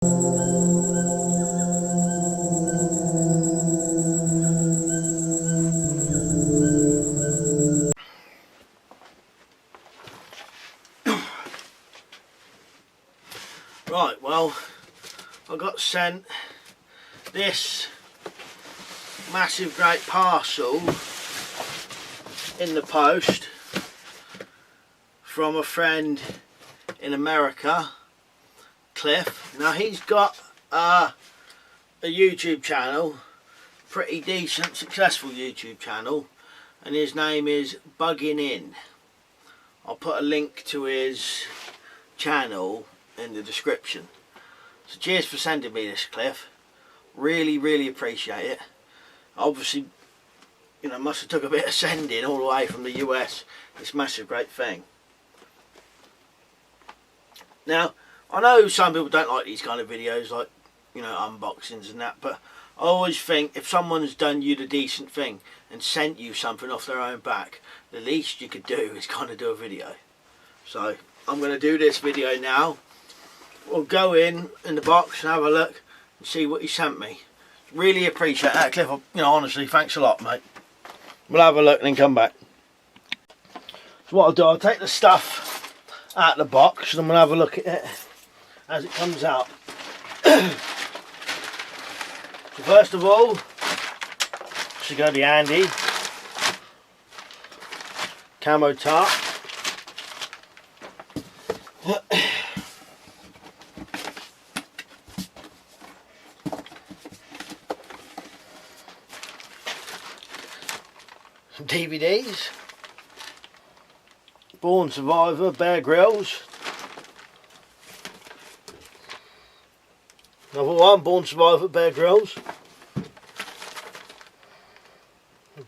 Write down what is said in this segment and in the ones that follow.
Right, well, I got sent this massive great parcel in the post from a friend in America, Cliff. Now he's got a YouTube channel, pretty decent, successful YouTube channel, and his name is Buggingin. I'll put a link to his channel in the description. So cheers for sending me this, Cliff. Really appreciate it. Obviously, you know, must have took a bit of sending all the way from the US, this massive great thing. Now, I know some people don't like these kind of videos, like, you know, unboxings and that, but I always think if someone's done you the decent thing and sent you something off their own back, the least you could do is kind of do a video. So I'm going to do this video now. We'll go in the box and have a look and see what he sent me. Really appreciate that, Cliff. You know, honestly, thanks a lot, mate. We'll have a look and then come back. So what I'll do, I'll take the stuff out of the box and we'll have a look at it as it comes out. So first of all, should go the handy camo tarp. Some DVDs. Born Survivor, Bear Grylls. Another one, Born Survivor, Bear Grylls.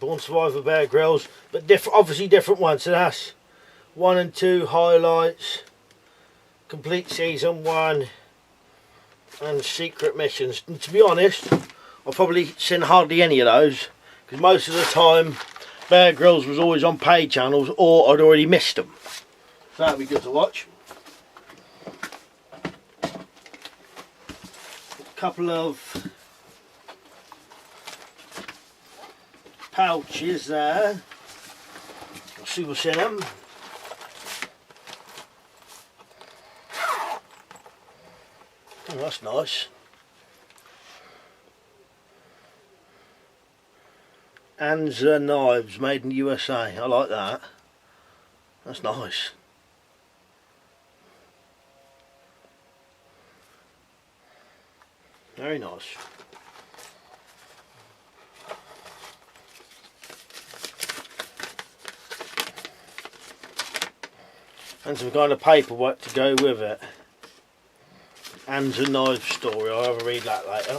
Born Survivor, Bear Grylls, but obviously different ones. So that's 1 and 2 highlights, complete season 1, and secret missions. And to be honest, I've probably seen hardly any of those because most of the time Bear Grylls was always on paid channels or I'd already missed them. So that'd be good to watch. A couple of pouches there. I'll see what's in them. Oh, that's nice. Anza knives made in the USA. I like that. That's nice. Very nice. And some kind of paperwork to go with it. Anza knife story. I'll have a read that later.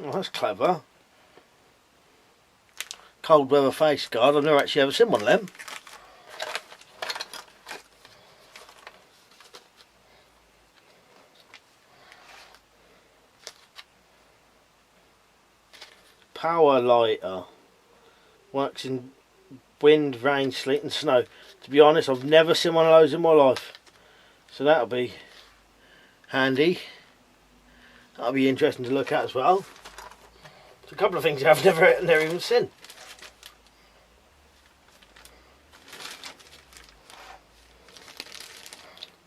Oh, that's clever. Cold weather face guard. I've never actually ever seen one of them. Power lighter. Works in wind, rain, sleet and snow. To be honest, I've never seen one of those in my life. So that'll be handy. That'll be interesting to look at as well. There's a couple of things I've never even seen.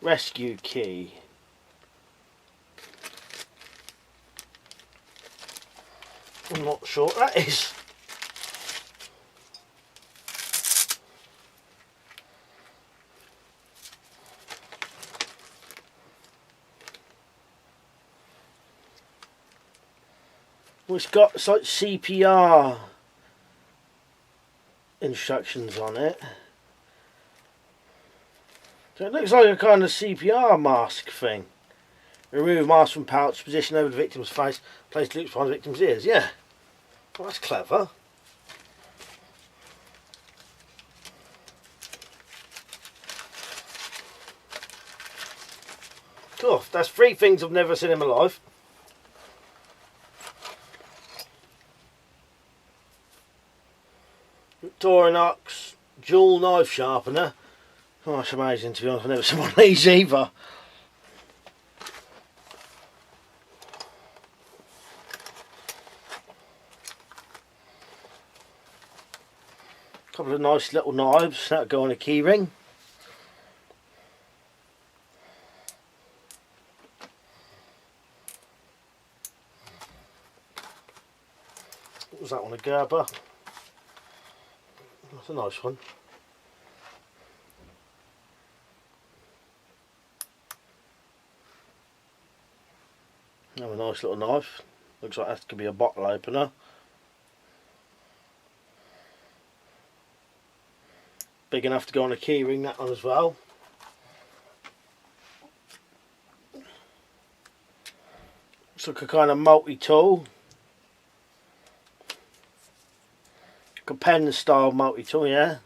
Rescue key. I'm not sure what that is. Well, it's got like CPR instructions on it. So it looks like a kind of CPR mask thing. Remove mask from pouch, position over the victim's face, place loops behind the victim's ears. Yeah. Well, that's clever. Cool. That's 3 things I've never seen in my life. Victorinox dual knife sharpener. Oh, that's amazing, to be honest. I've never seen one of these either. Couple of nice little knives that'll go on a key ring. What was that one, a Gerber? That's a nice one. Have a nice little knife. Looks like that could be a bottle opener. Big enough to go on a key ring, that one as well. Looks like a kind of multi-tool. Like a pen style multi-tool, yeah.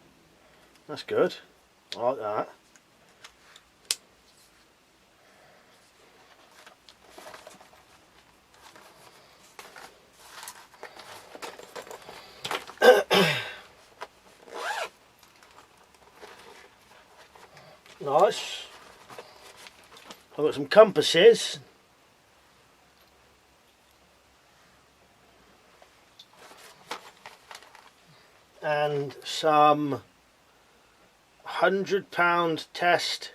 That's good. I like that. Nice. I've got some compasses. And some £100 test.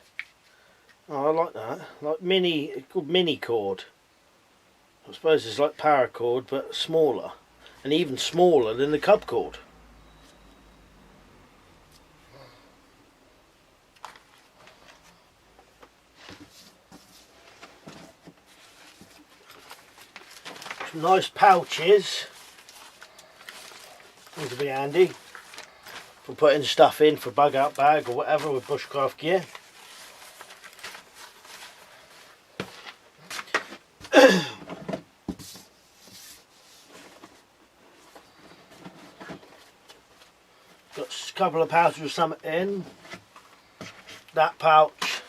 Oh, I like that. Like mini, it's called mini cord. I suppose it's like paracord, but smaller, and even smaller than the cub cord. Some nice pouches. These will be handy for putting stuff in for bug out bag or whatever with bushcraft gear. Got a couple of pouches with something in. That pouch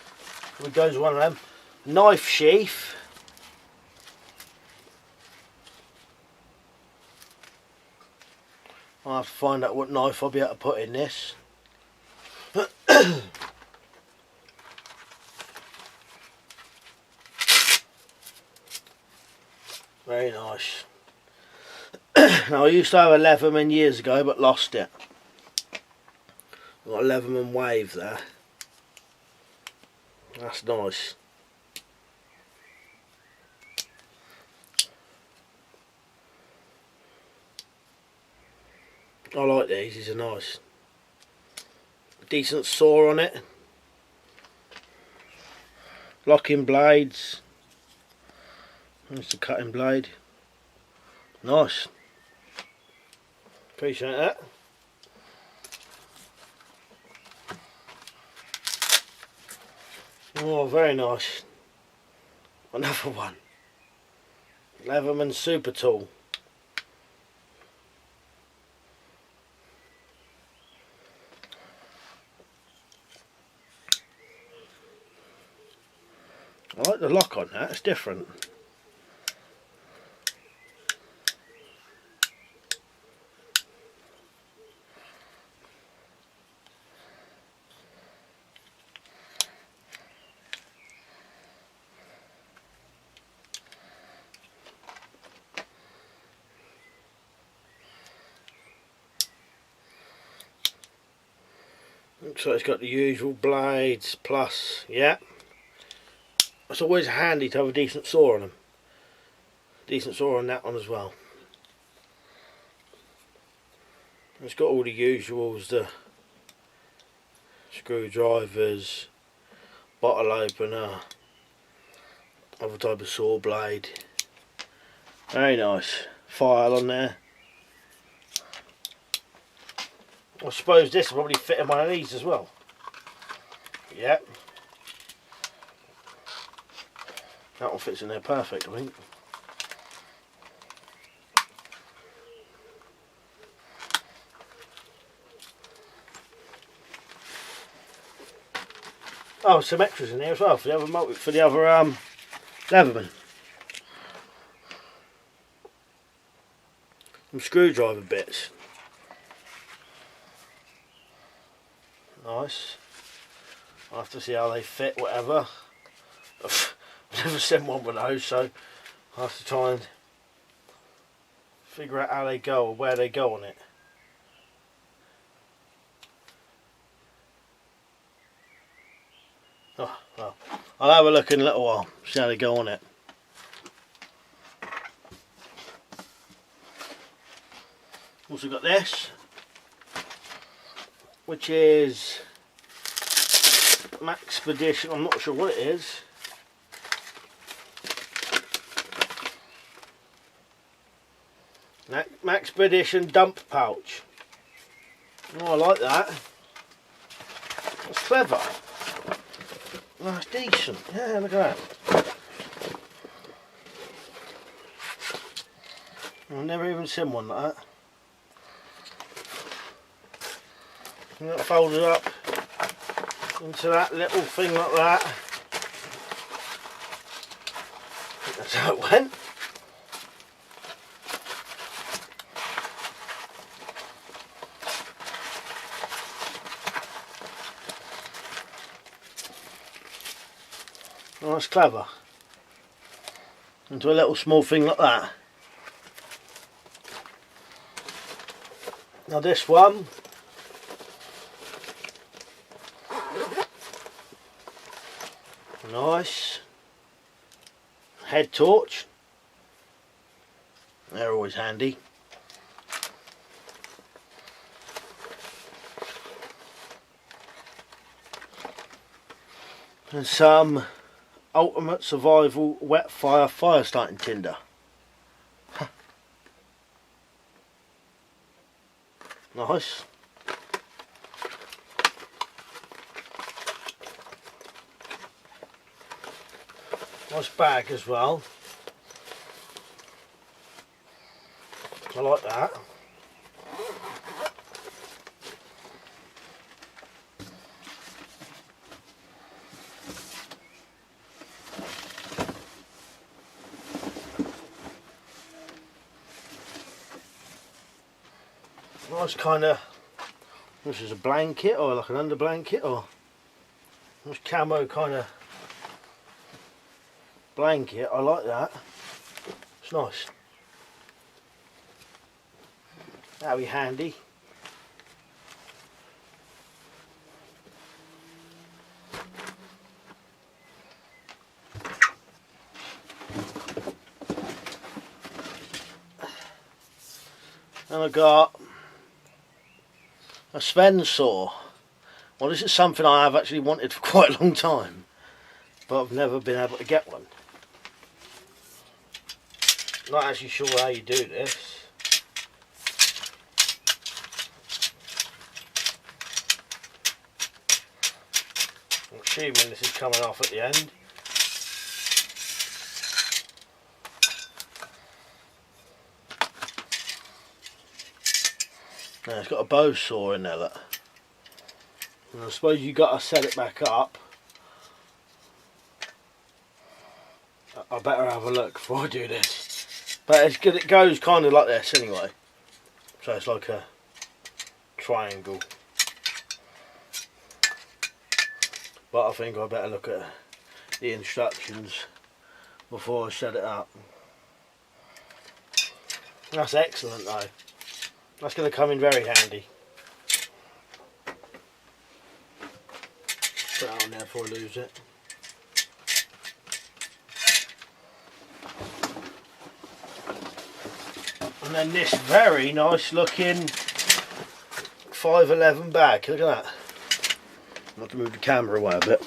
goes with one of them. Knife sheath. I'll have to find out what knife I'll be able to put in this. Very nice. Now, I used to have a Lippmann years ago, but lost it. I've got a Lippmann wave there. That's nice. I like these are nice. Decent saw on it. Locking blades. There's the cutting blade. Nice. Appreciate that. Oh, very nice. Another one. Lippmann super tool. I like the lock on that, it's different. Looks like it's got the usual blades plus, yeah. It's always handy to have a decent saw on them. Decent saw on that one as well. It's got all the usuals, the screwdrivers, bottle opener, other type of saw blade. Very nice. File on there. I suppose this will probably fit in one of these as well. Yep. That one fits in there perfect, I think. Oh, some extras in there as well for the other Lippmann. Some screwdriver bits. Nice. I'll have to see how they fit, whatever. I've never seen one with those, so I'll have to try and figure out how they go or where they go on it. Oh, well, I'll have a look in a little while, see how they go on it. Also got this, which is Maxpedition. I'm not sure what it is. Maxpedition dump pouch. Oh, I like that. That's clever. That's decent. Yeah, look at that. I've never even seen one like that. And that folded up into that little thing like that. I think that's how it went. Oh, that's clever. Into a little small thing like that. Now this one, nice head torch. They're always handy. And some Ultimate Survival Wet Fire starting tinder. Nice. Nice bag as well. I like that. Nice kind of, this is a blanket or like an under blanket, or nice camo kind of blanket. I like that. It's nice. That'll be handy. And I got a Sven saw. Well, this is something I have actually wanted for quite a long time, but I've never been able to get one. Not actually sure how you do this. I'm assuming this is coming off at the end. Now it's got a bow saw in there, look. And I suppose you got to set it back up. I better have a look before I do this. But it's good. It goes kind of like this anyway. So it's like a triangle. But I think I better look at the instructions before I set it up. That's excellent though. That's going to come in very handy. Put that on there before I lose it. And then this very nice looking 511 bag. Look at that. I'll have to move the camera away a bit.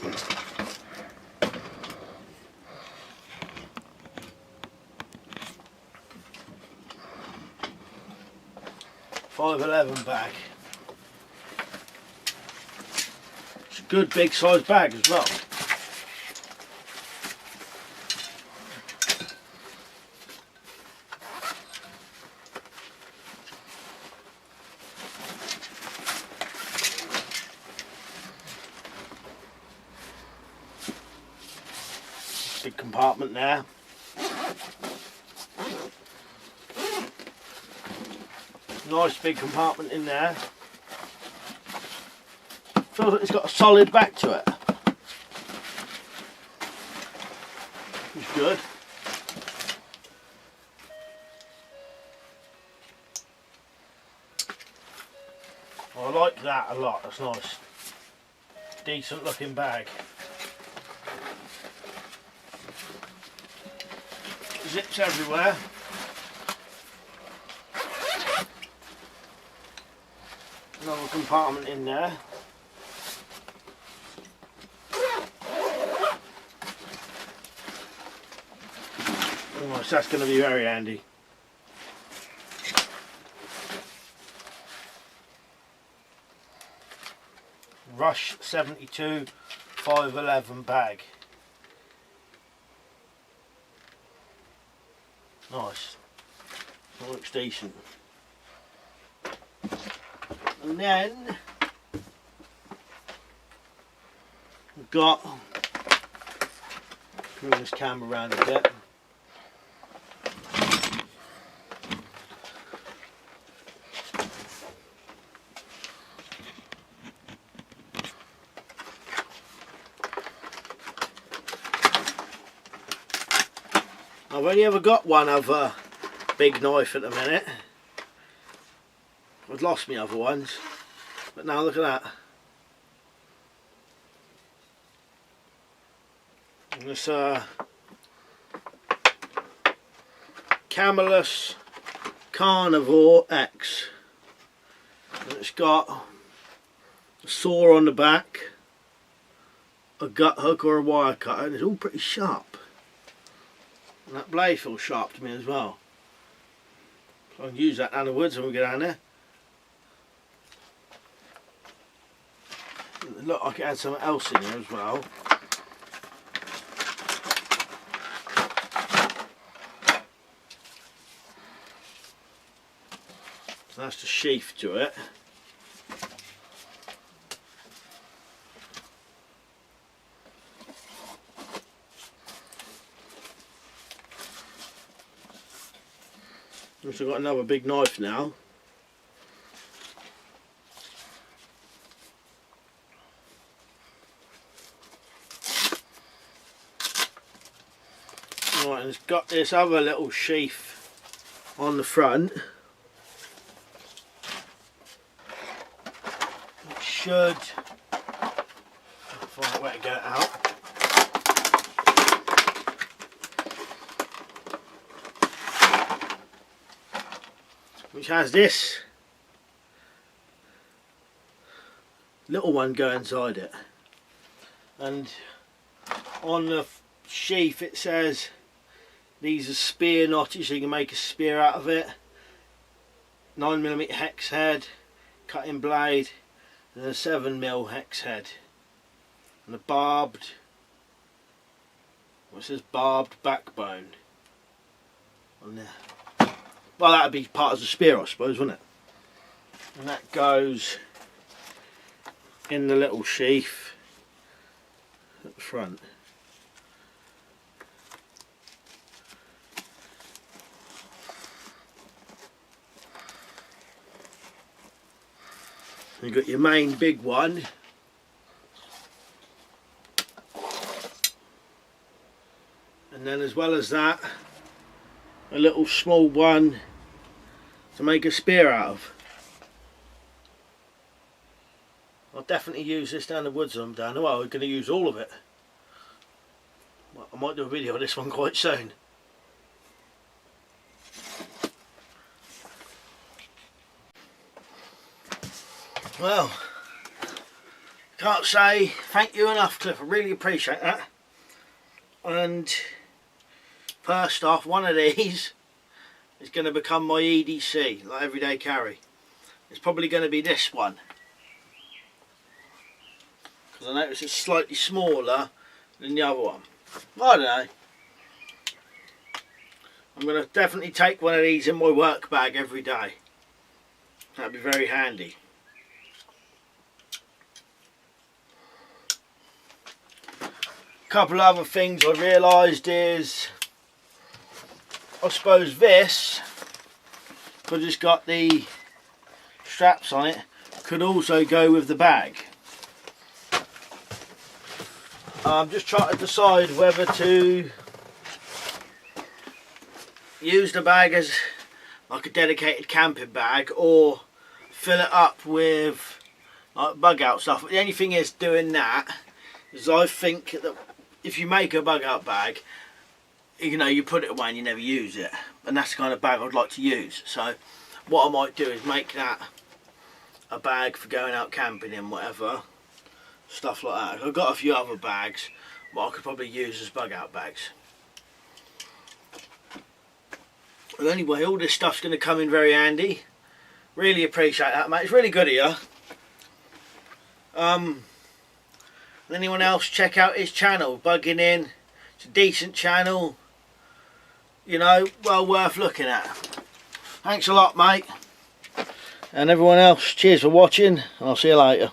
$5.11 bag. It's a good big size bag as well. Big compartment there. Nice big compartment in there. Feels like it's got a solid back to it. It's good. I like that a lot, that's nice. Decent looking bag. Zips everywhere. Another compartment in there. Oh, so that's going to be very handy. Rush 72 511 bag. Nice. That looks decent. And then we've got, move this camera around a bit. I've only ever got one other big knife at the minute. I've lost my other ones, but now look at that. And this Camelus Carnivore X. And it's got a saw on the back, a gut hook or a wire cutter, and it's all pretty sharp. And that blade feels sharp to me as well. So I can use that down the woods when we get down there. Look like it had something else in here as well. So that's the sheath to it. Also got another big knife now. Right, and it's got this other little sheath on the front. It should find a way to get it out. Which has this little one go inside it, and on the sheath it says these are spear notches, so you can make a spear out of it. 9mm hex head, cutting blade, and a 7mm hex head, and a barbed, well, it says barbed backbone on there. Well, that would be part of the spear, I suppose, wouldn't it? And that goes in the little sheath at the front. You've got your main big one. And then as well as that, a little small one to make a spear out of. I'll definitely use this down the woods when I'm down there. Well, we're going to use all of it. I might do a video of this one quite soon. Well, can't say thank you enough, Cliff. I really appreciate that. And first off, one of these is going to become my EDC, like everyday carry. It's probably going to be this one, because I notice it's slightly smaller than the other one. I don't know. I'm going to definitely take one of these in my work bag every day. That'd be very handy. A couple of other things I realised is, I suppose this, because it's got the straps on it, could also go with the bag. I'm just trying to decide whether to use the bag as like a dedicated camping bag or fill it up with like bug out stuff. But the only thing is, doing that is I think that if you make a bug out bag, you know, you put it away and you never use it, and that's the kind of bag I'd like to use. So what I might do is make that a bag for going out camping in, whatever stuff like that. I've got a few other bags but I could probably use as bug out bags. But anyway, all this stuff's going to come in very handy. Really appreciate that, mate. It's really good of you. Anyone else check out his channel, Buggingin. It's a decent channel, you know, well worth looking at. Thanks a lot, mate. And everyone else, cheers for watching, and I'll see you later.